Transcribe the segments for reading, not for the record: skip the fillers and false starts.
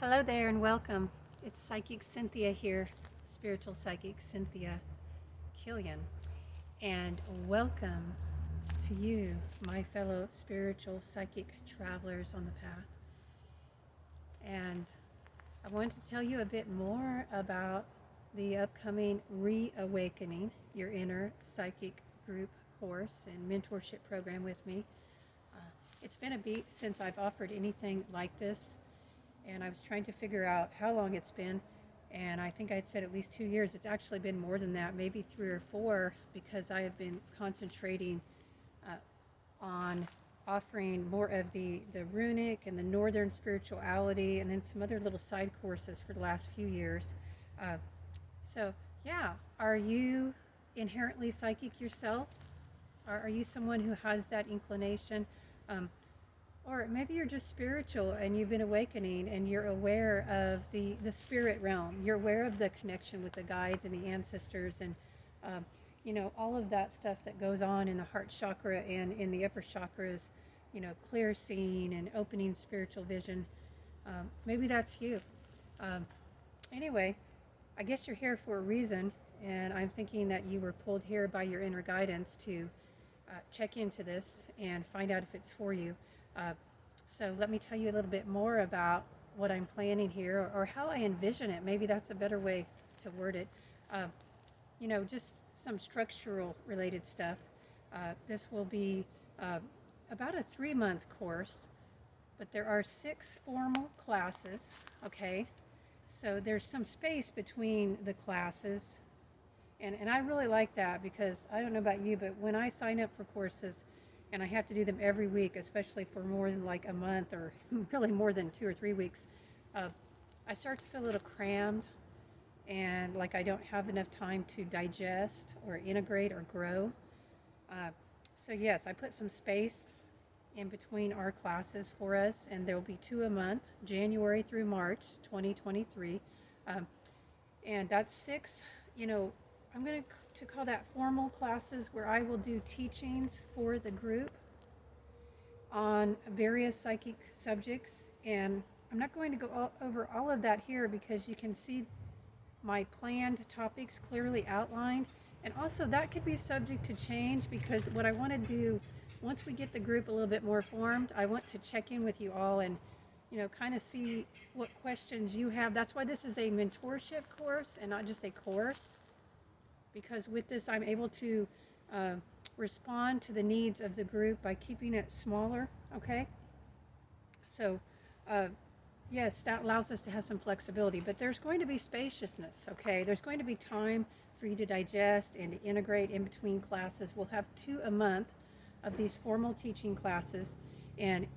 Hello there and welcome. It's Psychic Cynthia here, Spiritual Psychic Cynthia Killian. And welcome to you, my fellow spiritual psychic travelers on the path. And I wanted to tell you a bit more about the upcoming Re-Awakening, your inner psychic group course and mentorship program with me. It's been a beat since I've offered anything like this, and I was trying to figure out how long it's been, and I think I'd said at least 2 years. It's actually been more than that, maybe 3 or 4, because I have been concentrating on offering more of the runic and the northern spirituality, and then some other little side courses for the last few years. So yeah, are you inherently psychic yourself? Are you someone who has that inclination? Or maybe you're just spiritual and you've been awakening and you're aware of the spirit realm. You're aware of the connection with the guides and the ancestors and, all of that stuff that goes on in the heart chakra and in the upper chakras, clear seeing and opening spiritual vision. Maybe that's you. Anyway, I guess you're here for a reason, and I'm thinking that you were pulled here by your inner guidance to check into this and find out if it's for you. So let me tell you a little bit more about what I'm planning here, or how I envision it. Maybe that's a better way to word it. Just some structural related stuff. This will be about a 3-month course, but there are 6 formal classes, okay? So there's some space between the classes, and I really like that, because I don't know about you, but when I sign up for courses, and I have to do them every week, especially for more than like a month, or really more than 2 or 3 weeks, I start to feel a little crammed, and like I don't have enough time to digest or integrate or grow. So yes, I put some space in between our classes for us, and there will be 2 a month, January through March 2023. And that's 6, I'm going to call that formal classes, where I will do teachings for the group on various psychic subjects. And I'm not going to go over all of that here, because you can see my planned topics clearly outlined. And also that could be subject to change, because what I want to do, once we get the group a little bit more formed, I want to check in with you all and kind of see what questions you have. That's why this is a mentorship course and not just a course, because with this I'm able to respond to the needs of the group by keeping it smaller, okay? So yes, that allows us to have some flexibility, but there's going to be spaciousness, okay? There's going to be time for you to digest and to integrate in between classes. We'll have 2 a month of these formal teaching classes, and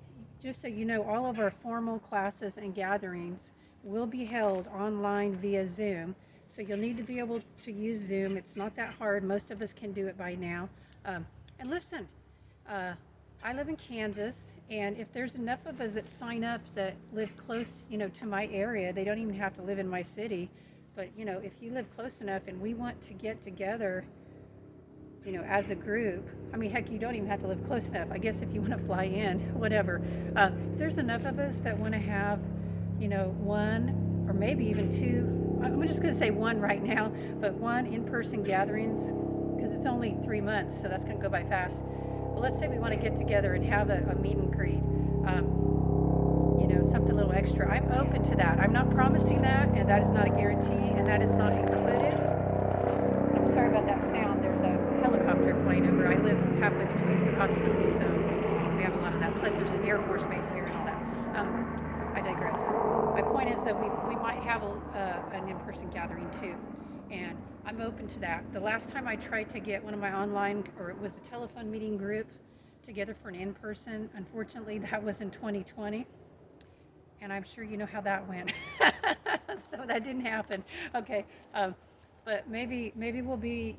just so you know, all of our formal classes and gatherings will be held online via Zoom. So you'll need to be able to use Zoom. It's not that hard. Most of us can do it by now. And listen, I live in Kansas, and if there's enough of us that sign up that live close, to my area, they don't even have to live in my city. But, if you live close enough and we want to get together, as a group, I mean, heck, you don't even have to live close enough. I guess if you want to fly in, whatever. If there's enough of us that want to have, 1 or maybe even 2, I'm just going to say 1 right now, but 1 in-person gatherings, because it's only 3 months, so that's going to go by fast. But let's say we want to get together and have a meet and greet, something a little extra. I'm open to that. I'm not promising that, and that is not a guarantee, and that is not included. I'm sorry about that sound. There's a helicopter flying over. I live halfway between 2 hospitals, so we have a lot of that. Plus, there's an Air Force base here and all that. I digress. My point is that we might have an in-person gathering too, and I'm open to that. The last time I tried to get one of my online, or it was a telephone meeting group, together for an in-person, unfortunately that was in 2020, and I'm sure you know how that went. So that didn't happen. Okay, but maybe we'll be,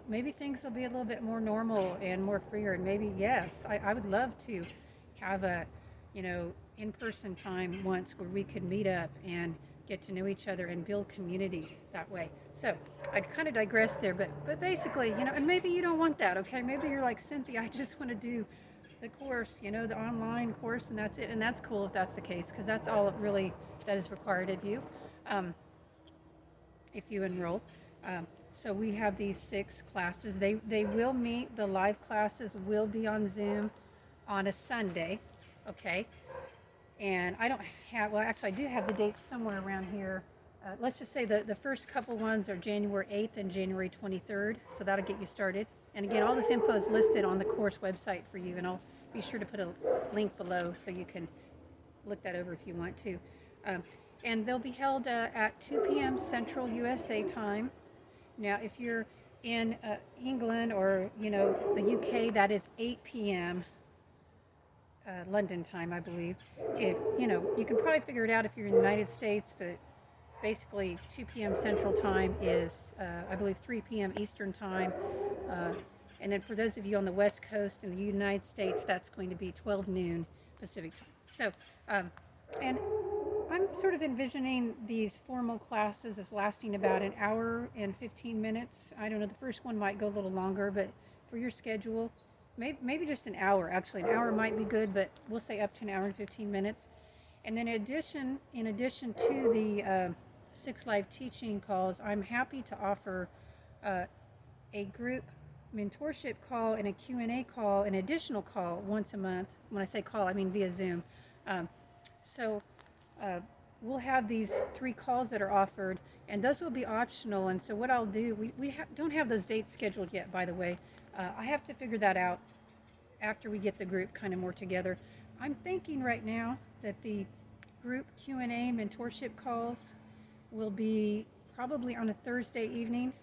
maybe things will be a little bit more normal and more freer, and maybe, yes, I would love to have a, in-person time once where we could meet up and get to know each other and build community that way. So I kind of digress there, but basically, and maybe you don't want that, okay? Maybe you're like, Cynthia, I just want to do the course, the online course, and that's it. And that's cool if that's the case, because that's all really that is required of you um, if you enroll. So we have these 6 classes. They will meet, the live classes will be on Zoom on a Sunday, okay? And I don't have, well, actually, I do have the dates somewhere around here. Let's just say the first couple ones are January 8th and January 23rd, so that'll get you started. And again, all this info is listed on the course website for you, and I'll be sure to put a link below so you can look that over if you want to. And they'll be held at 2 p.m. Central USA time. Now, if you're in England or, the UK, that is 8 p.m. London time, I believe. If you can probably figure it out if you're in the United States, but basically 2 p.m. Central time is, I believe, 3 p.m. Eastern time. And then for those of you on the West Coast in the United States, that's going to be 12 noon Pacific time. So, and I'm sort of envisioning these formal classes as lasting about an hour and 15 minutes. I don't know, the first one might go a little longer, but for your schedule, maybe just an hour. Actually, an hour might be good, but we'll say up to an hour and 15 minutes. And then in addition to the 6 live teaching calls, I'm happy to offer a group mentorship call and a Q&A call, an additional call once a month. When I say call, I mean via Zoom. So we'll have these 3 calls that are offered, and those will be optional. And so what I'll do, we don't have those dates scheduled yet, by the way. I have to figure that out after we get the group kind of more together. I'm thinking right now that the group Q&A mentorship calls will be probably on a Thursday evening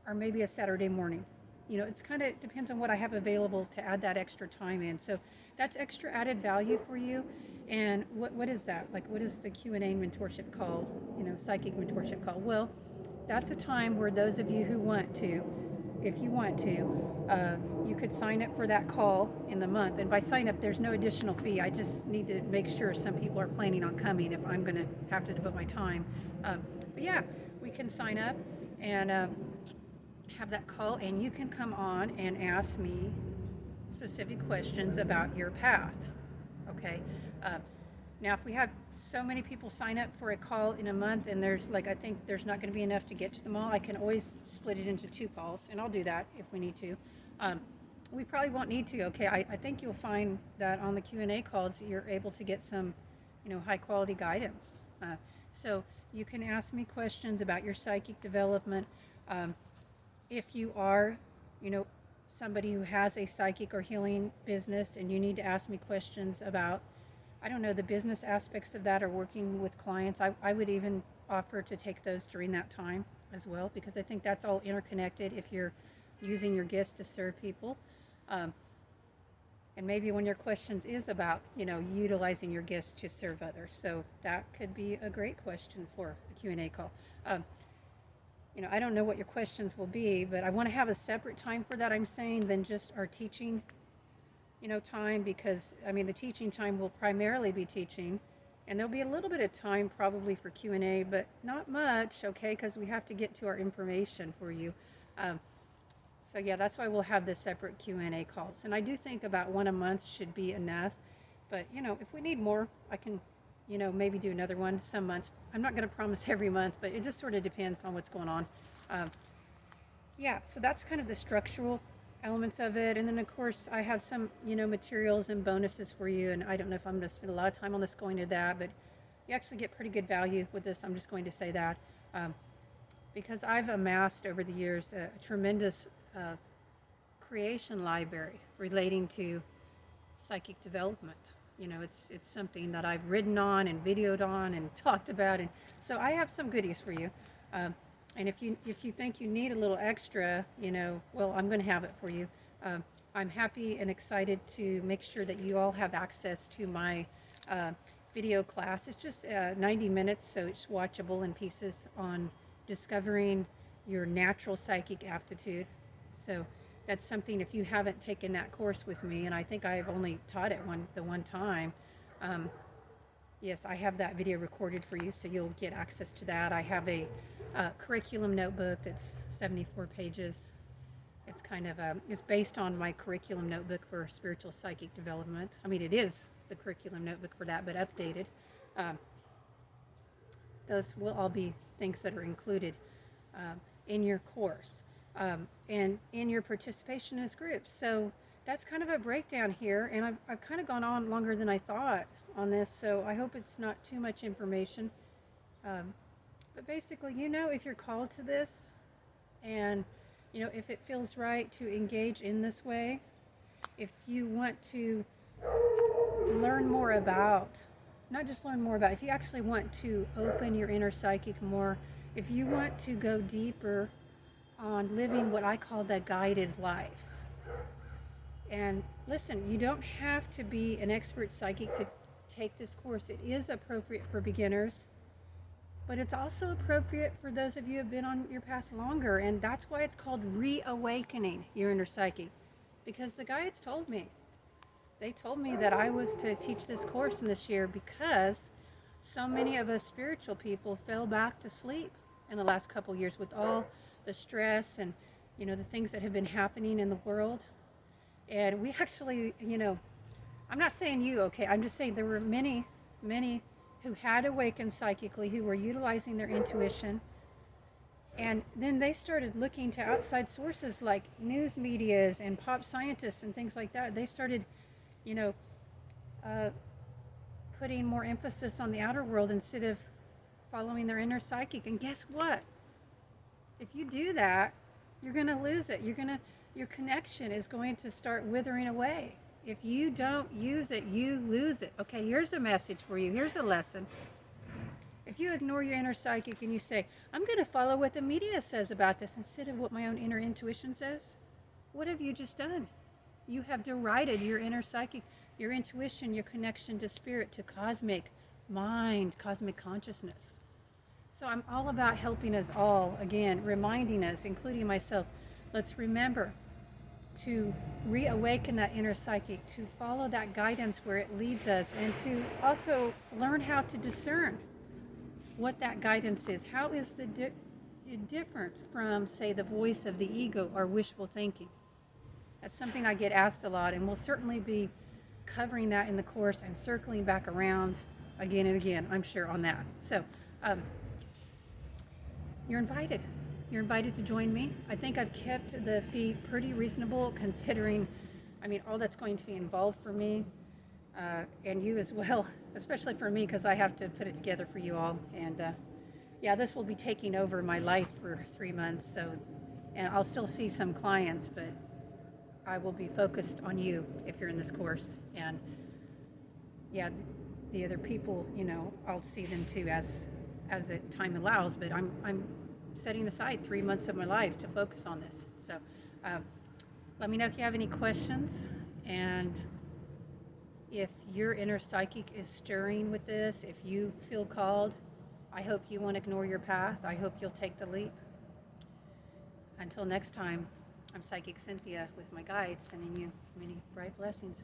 or maybe a Saturday morning. It's kind of depends on what I have available to add that extra time in. So that's extra added value for you. And what is that? Like, what is the Q&A mentorship call, psychic mentorship call? Well, that's a time where those of you who want to, if you want to, you could sign up for that call in the month. And by sign up, there's no additional fee. I just need to make sure some people are planning on coming if I'm going to have to devote my time. But yeah, we can sign up and have that call, and you can come on and ask me specific questions about your path. Okay. Now, if we have so many people sign up for a call in a month, and I think there's not going to be enough to get to them all, I can always split it into 2 calls, and I'll do that if we need to. We probably won't need to. Okay. I think you'll find that on the Q&A calls, you're able to get some, high quality guidance. So you can ask me questions about your psychic development. If you are, somebody who has a psychic or healing business and you need to ask me questions about, I don't know, the business aspects of that or working with clients, I would even offer to take those during that time as well, because I think that's all interconnected if you're using your gifts to serve people. And maybe one of your questions is about, utilizing your gifts to serve others. So that could be a great question for a Q&A call. I don't know what your questions will be, but I want to have a separate time for that, I'm saying, than just our teaching, time, because, the teaching time will primarily be teaching, and there'll be a little bit of time probably for Q&A, but not much, okay, because we have to get to our information for you. So yeah, that's why we'll have the separate Q&A calls. And I do think about 1 a month should be enough, but, if we need more, I can maybe do another one some months. I'm not going to promise every month, but it just sort of depends on what's going on. Yeah, so that's kind of the structural elements of it. And then, of course, I have some, materials and bonuses for you. And I don't know if I'm going to spend a lot of time on this going to that, but you actually get pretty good value with this. I'm just going to say that because I've amassed over the years a tremendous creation library relating to psychic development. It's something that I've written on and videoed on and talked about, and so I have some goodies for you. And if you think you need a little extra, well, I'm going to have it for you. I'm happy and excited to make sure that you all have access to my video class. It's just 90 minutes, so it's watchable in pieces on discovering your natural psychic aptitude. So that's something, if you haven't taken that course with me, and I think I've only taught it the one time, yes, I have that video recorded for you, so you'll get access to that. I have a curriculum notebook that's 74 pages. It's kind of it's based on my curriculum notebook for spiritual psychic development. I mean, it is the curriculum notebook for that, but updated. Um, those will all be things that are included in your course and in your participation as groups. So that's kind of a breakdown here, and I've kind of gone on longer than I thought on this, so I hope it's not too much information. But basically, if you're called to this, and if it feels right to engage in this way, if you want to learn more about, not just learn more about, if you actually want to open your inner psychic more, if you want to go deeper on living what I call the guided life. And listen, you don't have to be an expert psychic to take this course. It is appropriate for beginners, but it's also appropriate for those of you who have been on your path longer, and that's why it's called Re-Awakening your inner psychic, because the guides told me. They told me that I was to teach this course in this year because so many of us spiritual people fell back to sleep in the last couple years with all the stress and, the things that have been happening in the world. And we actually, I'm not saying you, okay, I'm just saying there were many who had awakened psychically, who were utilizing their intuition. And then they started looking to outside sources like news medias and pop scientists and things like that. They started, putting more emphasis on the outer world instead of following their inner psychic. And guess what? If you do that, you're going to lose it. Your connection is going to start withering away. If you don't use it, you lose it. Okay, here's a message for you. Here's a lesson. If you ignore your inner psychic and you say, I'm going to follow what the media says about this instead of what my own inner intuition says, what have you just done? You have derided your inner psychic, your intuition, your connection to spirit, to cosmic mind, cosmic consciousness. So I'm all about helping us all, again, reminding us, including myself, let's remember to reawaken that inner psychic, to follow that guidance where it leads us, and to also learn how to discern what that guidance is. How is the different from, say, the voice of the ego or wishful thinking? That's something I get asked a lot, and we'll certainly be covering that in the course and circling back around again and again, I'm sure, on that. So you're invited. You're invited to join me. I think I've kept the fee pretty reasonable considering, all that's going to be involved for me and you as well, especially for me because I have to put it together for you all. And this will be taking over my life for 3 months. So, and I'll still see some clients, but I will be focused on you if you're in this course. And the other people, I'll see them too as the time allows, but I'm setting aside 3 months of my life to focus on this. So let me know if you have any questions, and if your inner psychic is stirring with this, if you feel called, I hope you won't ignore your path. I hope you'll take the leap. Until next time, I'm Psychic Cynthia with my guides, sending you many bright blessings.